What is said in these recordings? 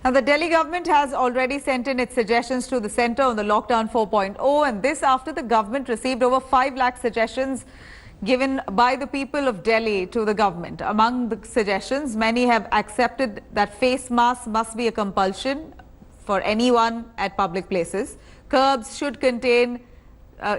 Now, the Delhi government has already sent in its suggestions to the centre on the lockdown 4.0, and this after the government received over 5 lakh suggestions given by the people of Delhi to the government. Among the suggestions, many have accepted that face masks must be a compulsion for anyone at public places. Curbs should contain,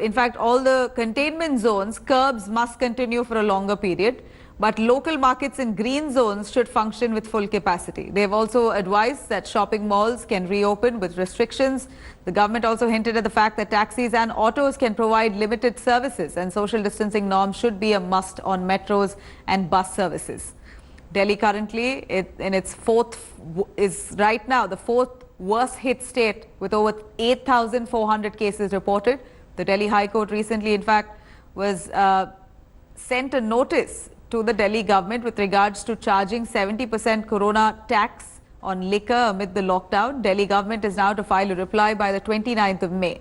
in fact, all the containment zones, curbs must continue for a longer period. But local markets in green zones should function with full capacity. They have also advised that shopping malls can reopen with restrictions. The government also hinted at the fact that taxis and autos can provide limited services, and social distancing norms should be a must on metros and bus services. Delhi currently is right now the fourth worst hit state with over 8,400 cases reported. The Delhi High Court recently, in fact, was sent a notice to the Delhi government with regards to charging 70% corona tax on liquor amid the lockdown. Delhi government is now to file a reply by the 29th of May.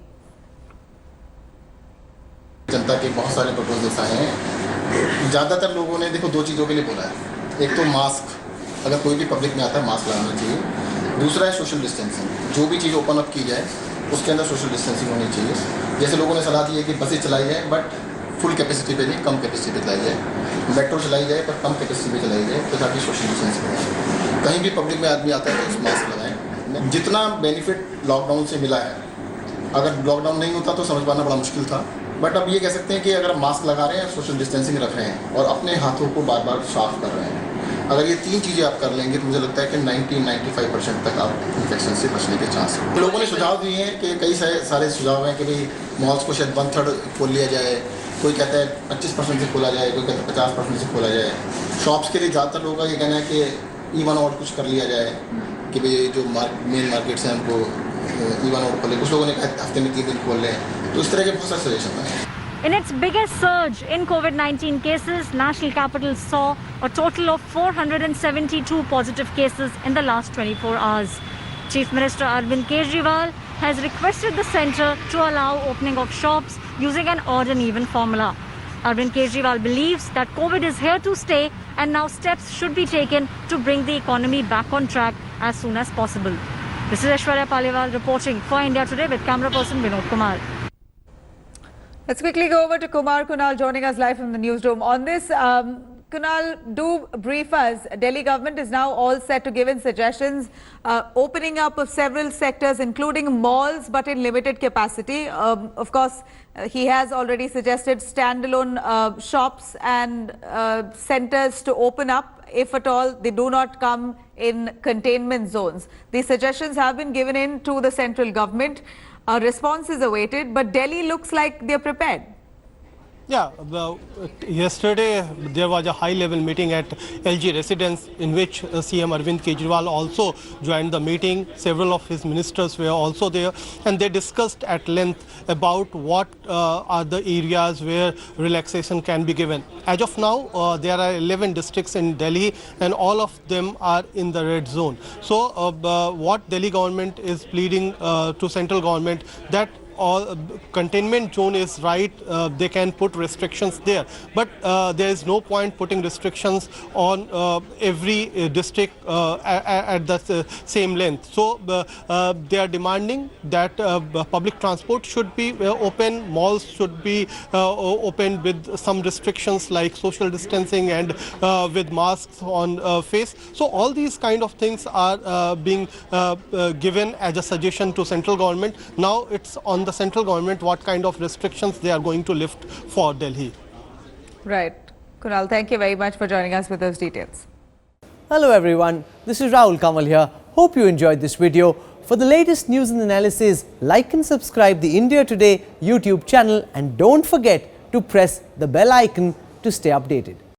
जनता के बहुत सारे proposals आए हैं। ज़्यादातर लोगों ने देखो 2 चीज़ों के लिए बोला है। एक तो मास्क, अगर कोई भी पब्लिक में आता है मास्क लगाना चाहिए। दूसरा है सोशल डिस्टेंसिंग, जो भी चीज़ ओपन अप की जाए उसके अंदर सोशल डिस्टेंसिंग होनी चाहिए। जैसे लोगों ने सलाह दी है कि बसें चलाई जाए बट फुल कैपेसिटी पे नहीं, कम कैपेसिटी पे चलाई जाए। मेट्रो चलाई जाए पर कम कैपेसिटी पे चलाई जाए तो ताकि सोशल डिस्टेंसिंग हो। कहीं भी पब्लिक में आदमी आता है तो मास्क लगाएं। जितना बेनिफिट लॉकडाउन से मिला है, अगर लॉकडाउन नहीं होता तो समझ पाना बड़ा मुश्किल था, बट अब ये कह सकते हैं कि अगर मास्क लगा रहे हैं, सोशल डिस्टेंसिंग रख रहे हैं और अपने हाथों को बार बार साफ कर रहे हैं, अगर ये 3 चीज़ें आप कर लेंगे तो मुझे लगता है कि 90-95% तक आप इन्फेक्शन से बचने के चांस हैं। लोगों ने सुझाव दिए हैं कि कई सारे सुझाव हैं कि भाई मॉल्स को शायद 1/3 खोल लिया जाए, कोई कहता है 25% से खोला जाए, कोई कहता है 50% से खोला जाए। शॉप्स के लिए ज़्यादातर लोगों का ये कहना है कि इवन आउट कुछ कर लिया जाए कि भाई जो मेन मार्केट्स हैं उनको इवन आउट खोलें। कुछ लोगों ने कहा हफ्ते में 3 दिन खोल लें, तो इस तरह के बहुत सारे सजेशन हैं। In its biggest surge in COVID-19 cases, National Capital saw a total of 472 positive cases in the last 24 hours. Chief Minister Arvind Kejriwal has requested the centre to allow opening of shops using an odd and even formula. Arvind Kejriwal believes that COVID is here to stay and now steps should be taken to bring the economy back on track as soon as possible. This is Aishwarya Paliwal reporting for India Today with camera person Vinod Kumar. Let's quickly go over to Kumar Kunal joining us live from the newsroom. On this, Kunal, do brief us. Delhi government is now all set to give in suggestions, opening up of several sectors, including malls, but in limited capacity. Of course, he has already suggested standalone shops and centers to open up, if at all they do not come in containment zones. These suggestions have been given in to the central government. A response is awaited, but Delhi looks like they're prepared. Yeah, yesterday there was a high-level meeting at LG Residence in which CM Arvind Kejriwal also joined the meeting. Several of his ministers were also there, and they discussed at length about what are the areas where relaxation can be given. As of now, there are 11 districts in Delhi, and all of them are in the red zone. So what Delhi government is pleading to central government that all containment zone is right, they can put restrictions there, but there is no point putting restrictions on every district at the same length. So they are demanding that public transport should be open, malls should be open with some restrictions like social distancing and with masks on face. So all these kind of things are being given as a suggestion to central government. Now it's on the central government what kind of restrictions they are going to lift for Delhi. Right. Kunal, thank you very much for joining us with those details. Hello everyone, this is Rahul Kamal here. Hope you enjoyed this video. For the latest news and analysis, like and subscribe the India Today YouTube channel, and don't forget to press the bell icon to stay updated.